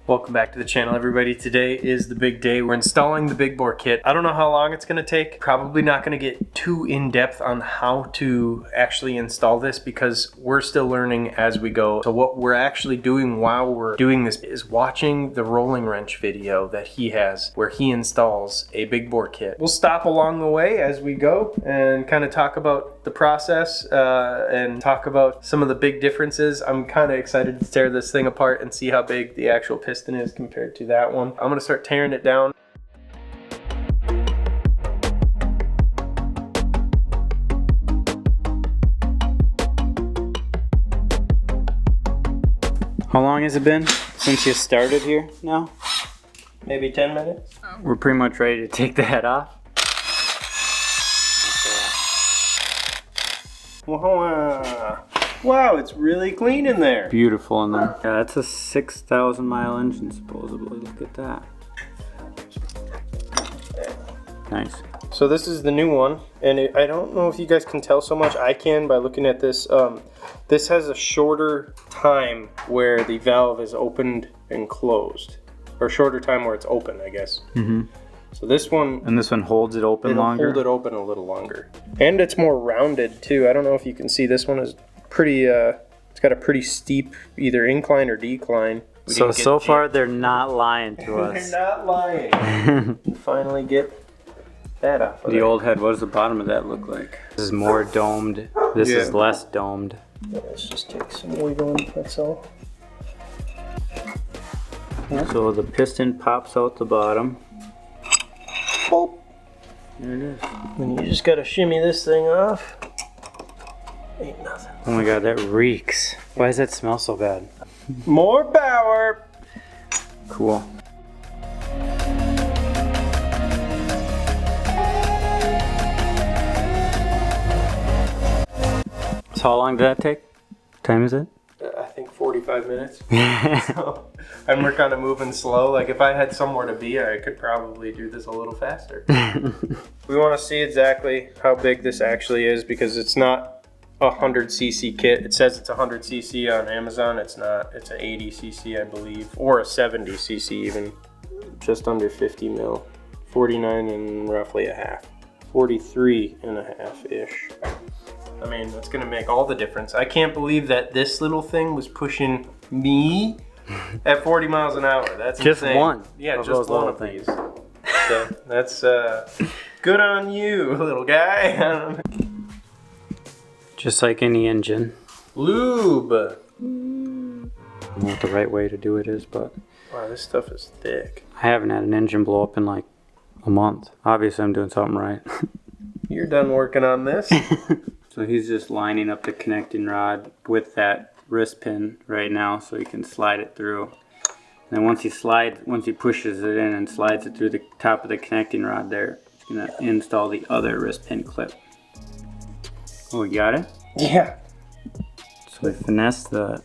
Welcome back to the channel, everybody. Today is the big day. We're installing the big bore kit. I don't know how long it's going to take. Probably not going to get too in-depth on how to actually install this because we're still learning as we go. So what we're actually doing while we're doing this is watching the rolling wrench video that he has where he installs a big bore kit. We'll stop along the way as we go and kind of talk about the process and talk about some of the big differences. I'm kind of excited to tear this thing apart and see how big the actual piston is compared to that one. I'm gonna start tearing it down. How long has it been since you started here now? Maybe 10 minutes. We're pretty much ready to take the head off. Wow, it's really clean in there. Beautiful in there. Yeah, that's a 6,000 mile engine supposedly. Look at that. Nice. So this is the new one, and I don't know if you guys can tell so much. I can by looking at this. This has a shorter time where the valve is opened and closed, or shorter time where it's open, I guess. Mm-hmm. So this one... And this one holds it open longer? It'll hold it open a little longer. And it's more rounded, too. I don't know if you can see. This one is pretty... it's got a pretty steep either incline or decline. So far, they're not lying to us. They're not lying. Finally get that off of the old head, what does the bottom of that look like? This is more domed. This is less domed. Yeah, let's just take some wiggling, that's all. Yeah. So the piston pops out the bottom. Boop. There it is. And you just gotta shimmy this thing off. Ain't nothing. Oh my god, that reeks. Why does that smell so bad? More power! Cool. So how long did that take? What time is it? I think 45 minutes. So I'm working on it moving slow. Like if I had somewhere to be, I could probably do this a little faster. We want to see exactly how big this actually is because it's not a 100cc kit. It says it's 100cc on Amazon. It's not. It's an 80cc, I believe, or a 70cc even. Just under 50 mil. 49 and roughly a half. 43 and a half-ish. I mean, that's gonna make all the difference. I can't believe that this little thing was pushing me at 40 miles an hour. That's just insane. One. Yeah, just one of these. So that's good on you, little guy. Just like any engine. Lube. I don't know what the right way to do it is, but... Wow, this stuff is thick. I haven't had an engine blow up in like a month. Obviously, I'm doing something right. You're done working on this? So he's just lining up the connecting rod with that wrist pin right now so he can slide it through. And then once he pushes it in and slides it through the top of the connecting rod there, he's gonna install the other wrist pin clip. Oh, we got it? Yeah. So we finessed the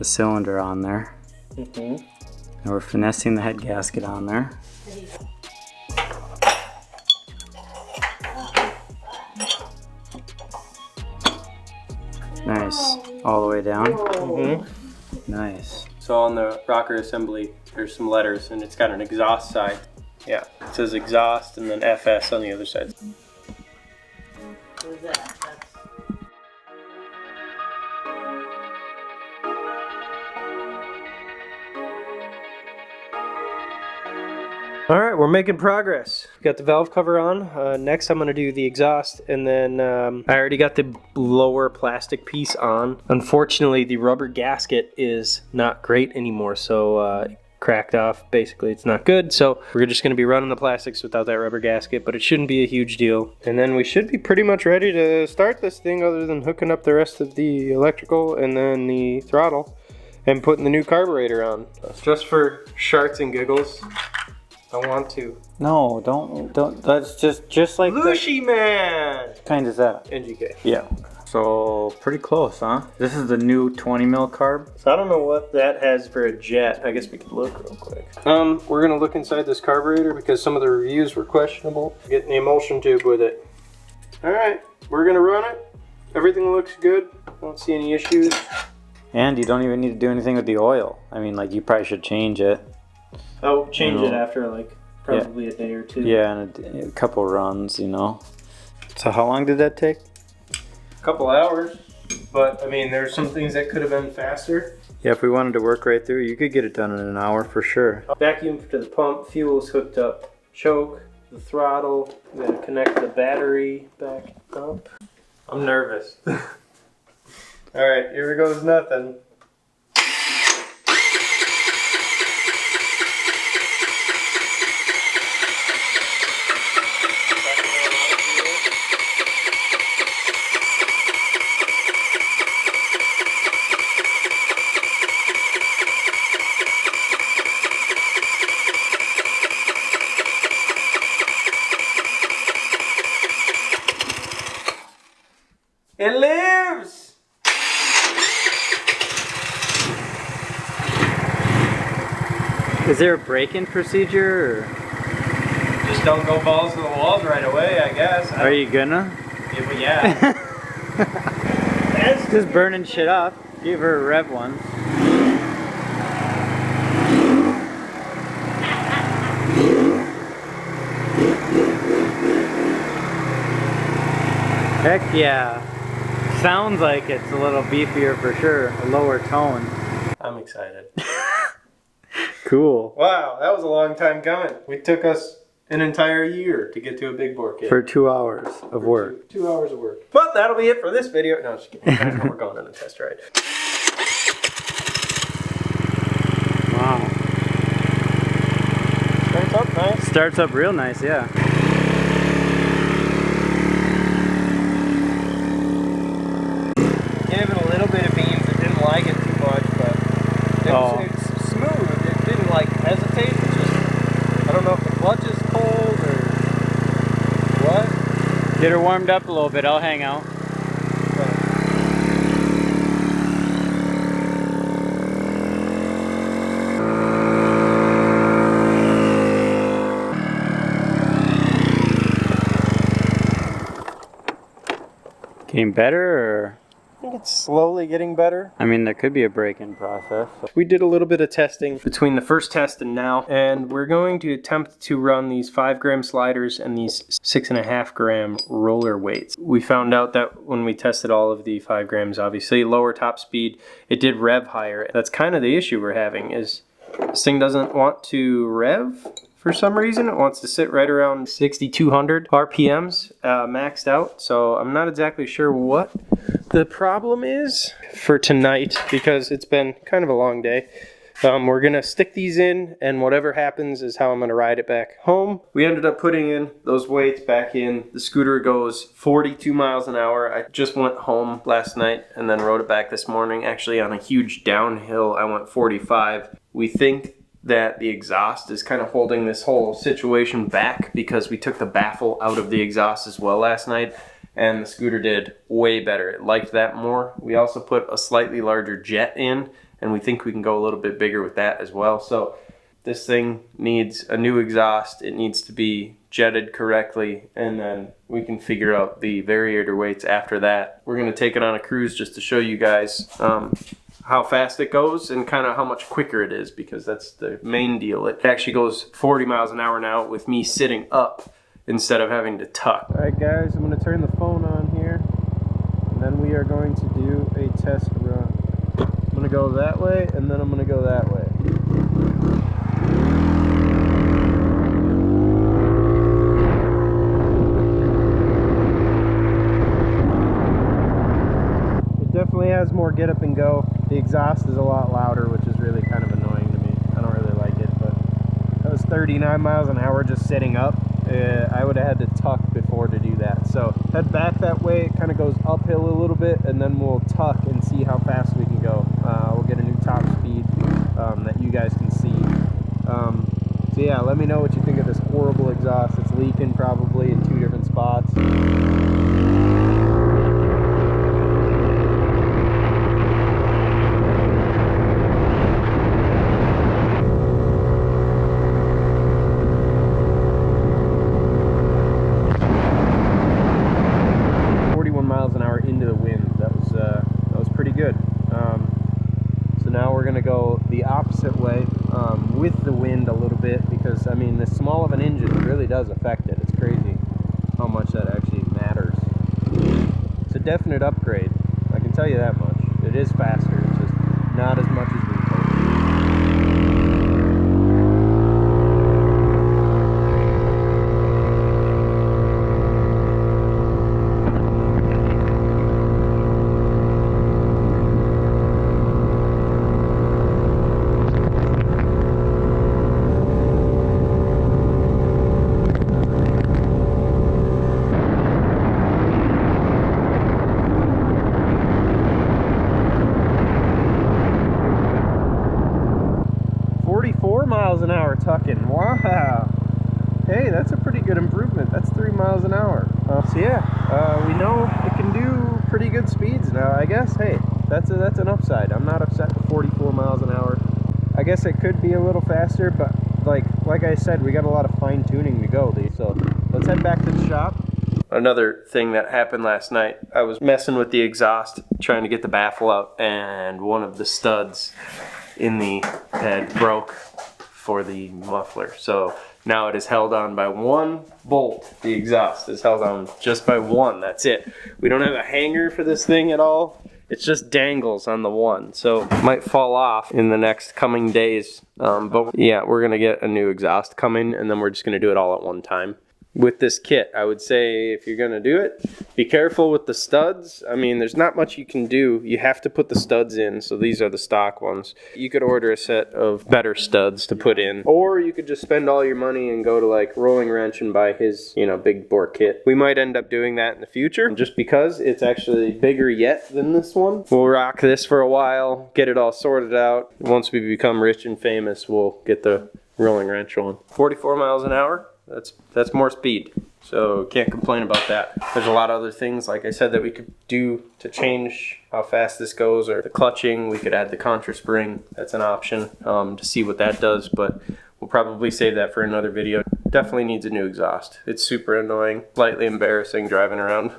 cylinder on there. Mm-hmm. And we're finessing the head gasket on there. Nice. All the way down? Mm-hmm. Nice. So on the rocker assembly, there's some letters and it's got an exhaust side. Yeah, it says exhaust and then FS on the other side. What is that? All right, we're making progress. Got the valve cover on. Next, I'm gonna do the exhaust, and then I already got the lower plastic piece on. Unfortunately, the rubber gasket is not great anymore, so cracked off. Basically, it's not good. So we're just gonna be running the plastics without that rubber gasket, but it shouldn't be a huge deal. And then we should be pretty much ready to start this thing, other than hooking up the rest of the electrical and then the throttle and putting the new carburetor on. Just for sharts and giggles. I want to. No, don't. That's just like Lushi Man! What kind is that? NGK. Yeah. So, pretty close, huh? This is the new 20 mil carb. So I don't know what that has for a jet. I guess we could look real quick. We're gonna look inside this carburetor because some of the reviews were questionable. Getting the emulsion tube with it. All right, we're gonna run it. Everything looks good. Don't see any issues. And you don't even need to do anything with the oil. I mean, like, you probably should change it. I'll change it after like probably a day or two. Yeah, and a couple runs, you know. So how long did that take? A couple hours, but I mean, there's some things that could have been faster. Yeah, if we wanted to work right through, you could get it done in an hour for sure. Vacuum to the pump, fuel's hooked up, choke, the throttle, we gotta connect the battery back up. I'm nervous. Alright, here goes nothing. It lives! Is there a break-in procedure? Or? Just don't go balls to the walls right away, I guess. Are you gonna? Yeah. Just burning shit up. Give her a rev once. Heck yeah. Sounds like it's a little beefier for sure. A lower tone. I'm excited. Cool. Wow, that was a long time coming. It took us an entire year to get to a big bore kit. For 2 hours of work. 2 hours of work. But that'll be it for this video. No, just kidding. We're going on a test ride. Wow. Starts up nice. Starts up real nice, yeah. Gave it a little bit of beans. It didn't like it too much, but it's smooth. It didn't like hesitate. It's just, I don't know if the clutch is cold or what. Get her warmed up a little bit. I'll hang out. Getting better, or? I think it's slowly getting better. I mean, there could be a break-in process. We did a little bit of testing between the first test and now, and we're going to attempt to run these 5-gram sliders and these 6.5-gram roller weights. We found out that when we tested all of the 5 grams, obviously lower top speed, it did rev higher. That's kind of the issue we're having, is this thing doesn't want to rev. For some reason, it wants to sit right around 6,200 RPMs maxed out. So I'm not exactly sure what the problem is for tonight, because it's been kind of a long day. We're going to stick these in, and whatever happens is how I'm going to ride it back home. We ended up putting in those weights back in. The scooter goes 42 miles an hour. I just went home last night and then rode it back this morning. Actually, on a huge downhill, I went 45. We think that the exhaust is kind of holding this whole situation back, because we took the baffle out of the exhaust as well last night, and the scooter did way better. It liked that more. We also put a slightly larger jet in, and we think we can go a little bit bigger with that as well. So this thing needs a new exhaust. It needs to be jetted correctly, and then we can figure out the Variator weights after that. We're going to take it on a cruise just to show you guys how fast it goes and kind of how much quicker it is, because that's the main deal. It actually goes 40 miles an hour now with me sitting up instead of having to tuck. All right, guys, I'm going to turn the phone on here, and then we are going to do a test run. I'm going to go that way, and then I'm going to go that way. Definitely has more get up and go. The exhaust is a lot louder, which is really kind of annoying to me. I don't really like it, but that was 39 miles an hour just sitting up. I would have had to tuck before to do that. So head back that way. It kind of goes uphill a little bit, and then we'll tuck and see how fast we can go. We'll get a new top speed that you guys can see. So yeah, let me know what you think of this horrible exhaust. It's leaking probably in 2 different spots. Miles an hour into the wind. That was pretty good. So now we're gonna go the opposite way with the wind a little bit, because I mean, this small of an engine really does affect it. It's crazy how much that actually matters. It's a definite upgrade, I can tell you that much. It is faster, it's just not as much as we thought. 44 miles an hour tucking. Wow. Hey, that's a pretty good improvement. That's 3 miles an hour. So yeah, we know it can do pretty good speeds now. I guess, hey, that's an upside. I'm not upset with 44 miles an hour. I guess it could be a little faster, but like I said, we got a lot of fine tuning to go. So let's head back to the shop. Another thing that happened last night, I was messing with the exhaust, trying to get the baffle out, and one of the studs in the head broke for the muffler. So now it is held on by one bolt. The exhaust is held on just by one. That's it. We don't have a hanger for this thing at all. It just dangles on the one. So it might fall off in the next coming days. But yeah, we're gonna get a new exhaust coming, and then we're just gonna do it all at one time. With this kit, I would say if you're gonna do it, be careful with the studs. I mean, there's not much you can do. You have to put the studs in, so these are the stock ones. You could order a set of better studs to put in, or you could just spend all your money and go to like Rolling Wrench and buy his, you know, big bore kit. We might end up doing that in the future, just because it's actually bigger yet than this one. We'll rock this for a while, get it all sorted out. Once we become rich and famous, we'll get the Rolling Wrench on. 44 miles an hour. That's more speed, so can't complain about that. There's a lot of other things, like I said, that we could do to change how fast this goes, or the clutching. We could add the contra spring. That's an option to see what that does, but we'll probably save that for another video. Definitely needs a new exhaust. It's super annoying, slightly embarrassing driving around.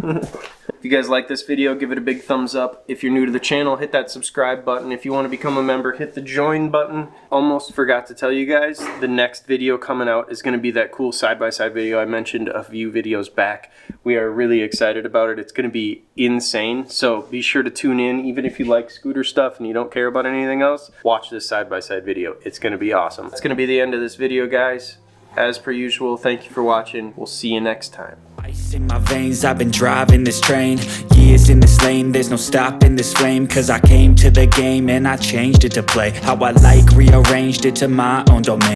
If you guys like this video, give it a big thumbs up. If you're new to the channel, hit that subscribe button. If you want to become a member, hit the join button. Almost forgot to tell you guys, the next video coming out is going to be that cool side-by-side video I mentioned a few videos back. We are really excited about it. It's going to be insane, so be sure to tune in. Even if you like scooter stuff and you don't care about anything else, watch this side-by-side video. It's going to be awesome. It's going to be the end of this video, guys. As per usual, thank you for watching. We'll see you next time. Ice in my veins, I've been driving this train. Years in this lane, there's no stopping this flame. Cause I came to the game and I changed it to play how I like, rearranged it to my own domain.